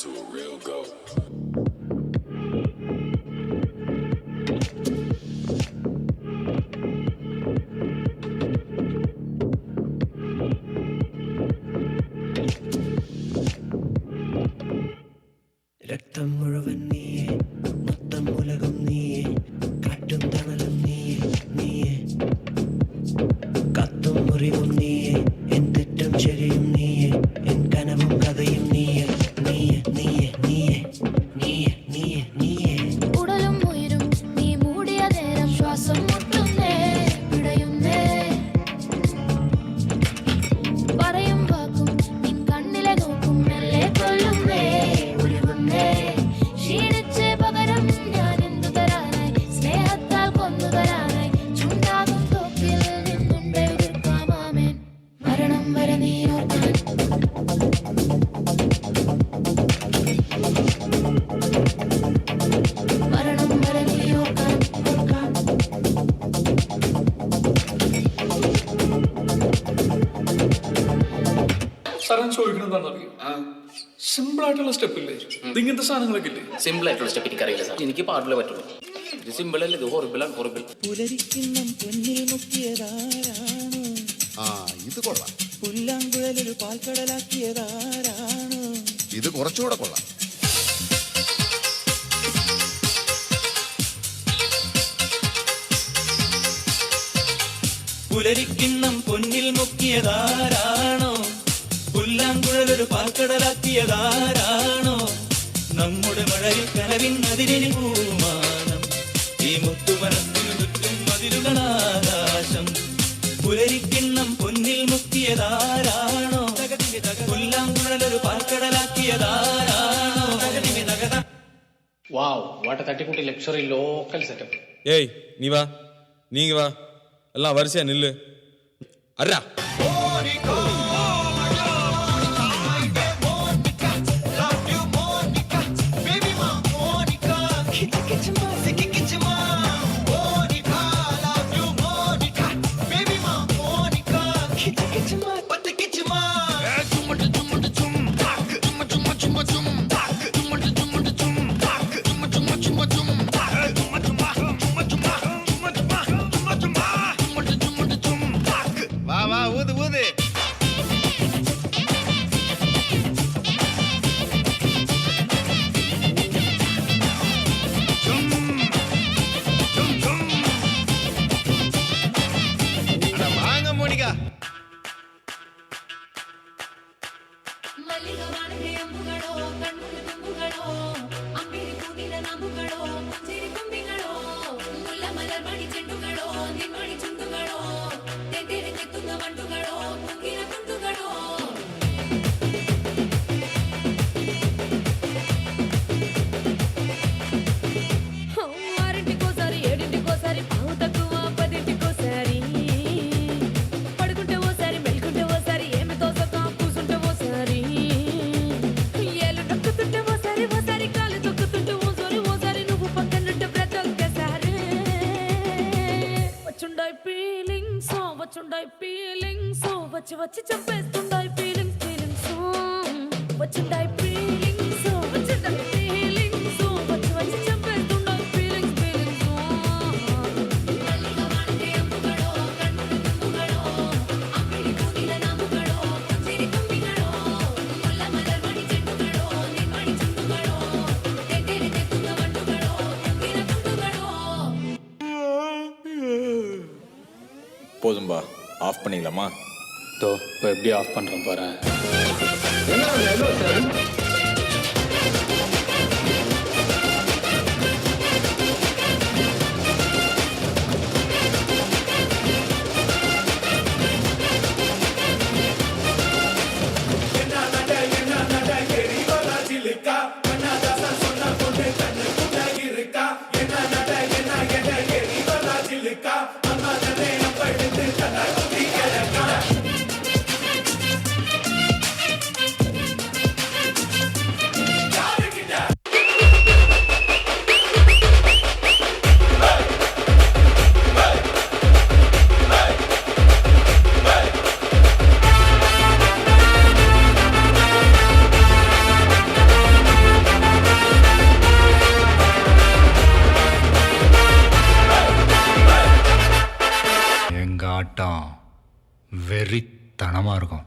to a real goat. രക്തം മുഴുവൻ നീയേ, മൊത്തം ഉലകം നീയേ, കാറ്റും തണലും നീയേ, നീയേ, കത്തും മുറിവും നീയേ, എൻ തെറ്റും ശരിയും നീയേ, എൻ കനവും കഥയും നീയേ, നീയേ, നീയേ, നീയേ, നീയേ, നീയേ, നീയേ. ഉടലും ഉയരും നീ മൂടിയ നേരം ശ്വാസം മുട്ടുന്നേ, പിടയുന്നേ, പറയും വാക്കും നിൻ കണ്ണിലെ നോക്കും മെല്ലെ കൊല്ലുന്നേ, ഉരുകുന്നേ, ക്ഷീണിച്ച് പകരം ഞാൻ എന്തു തരാനായി, സ്നേഹത്താൽ കൊന്നു തരാനായി, ചുണ്ടാകും തോക്കിൽ നിന്നുണ്ടേ എതിർക്കാമാമേൻ, മരണം വരെ നീ ഓർക്കാൻ. മരണം വരെ നീ ഓർക്കാൻ, ഓർക്കാൻ. സാറേ ചോദിക്കണം എന്താണെന്നറിയോ? സിമ്പിൾ ആയിട്ടുള്ള സ്റ്റെപ്പ് ഇല്ലേ, ഇങ്ങനത്തെ സാധനങ്ങളൊക്കെ ഇല്ലേ? സിമ്പിൾ ആയിട്ടുള്ള സ്റ്റെപ്പ് എനിക്കറിയില്ല സാർ, എനിക്ക് പാടില്ലേ പറ്റുള്ളൂ. ഇത് സിമ്പിൾ അല്ല, ഇത് ഹൊറിബിളാണ്, ഹൊറിബിൾ. പുലരിക്കിണ്ണം പൊന്നിൽ മുക്കിയതാരാണ്, ഇത് കൊള്ളാം. പുല്ലാങ്കുഴലൊരു പാൽക്കടലാക്കിയതാരാണ്. ഇത് കുറച്ചുകൂടെ കൊള്ളാം. പുലരിക്കിണ്ണം പൊന്നിൽ മുക്കിയതാരാണോ, പുല്ലാങ്കുഴലൊരു പാൽക്കടലാക്കിയതാരാണോ, നമ്മുടെ മഴയിൽ കനവിൻ അതിരിനി പൂമാനം, ഈ മുത്തുമരത്തിനു ചുറ്റും മതിലുകളാകാശം. പുലരിക്കിണ്ണം പൊന്നിൽ മുക്കിയതാരാണോ, പുല്ലാങ്കുഴലൊരു പാൽക്കടലാക്കിയതാരാണോ. വാവ്, വാട്ട് എ തട്ടിക്കൂട്ടി ലക്ഷറി ലോക്കൽ സെറ്റപ്പ്. ஏய் நீ வா, நீங்க வா, எல்லாம் வரிசையா நில்லு. அர்ரா வா வா, ஊது ஊது. அட வாங்க மோனிகா. മല്ലികവാണിന്റെ അമ്പുകളോ, കണ്ണുകൾ തുമ്പുകളോ, അമ്പിളി പൂവിന നാമ്പുകളോ, പുഞ്ചിരി തുമ്പികളോ, മുല്ലമലർ മണിച്ചെണ്ടുകളോ, നിൻമണി ചുണ്ടുകളോ, തെറ്റിരിഞ്ഞെത്തുന്ന വണ്ടുകളോ, പൂങ്കിന കുണ്ടുകളോ. ఆరింటికోసారి ఏడింటికోసారి పావు తక్కువ పదింటికోసారి పడుకుంటే ఓసారి మెలుకుంటే ఓసారి ఏమి తోసక కూసుంటే ఓసారి ఏళ్ళు నొక్కుతుంటే ఓసారి ఓసారి కాలు తొక్కుతుంటే ఓసారి ఓసారి నువ్వు పక్కనుంటే ప్రతి ఒక్కసారి వచ్చుండాయి ఫీలింగ్స్ వచ్చుండాయి ఫీలింగ్స్ వచ్చి వచ్చి చంపేస్తుండాయి ఫీలింగ్స్ ఫీలింగ్స్ వచ్చుండాయి ఫీలింగ్స్ వచ్చుండాయి ఫీలింగ్స్ వచ్చి వచ్చి చంపేస్తుండాయి ఫీలింగ్స్ ఫీలింగ్స్. మల్లిగవాణిదే అంబుಗಳೋ, కన్నుల తుంబుಗಳೋ, అమ్మిడి పూనిల నాంబుಗಳೋ, పుంజిరి తుంబిಗಳೋ, ముల్లమలర్ మణిచెండుಗಳೋ, నిన్మణి చుండుಗಳೋ, తెట్టిరిഞ്ഞെത്തുന്ന വണ്ടുകളോ, പൂങ്കിന കുണ്ടുകളോ. போதும்பா, ஆஃப் பண்ணிடலாமா? தோ இப்போ எப்படி ஆஃப் பண்ணுறேன் பாரு. வெறித்தனமாக இருக்கும்.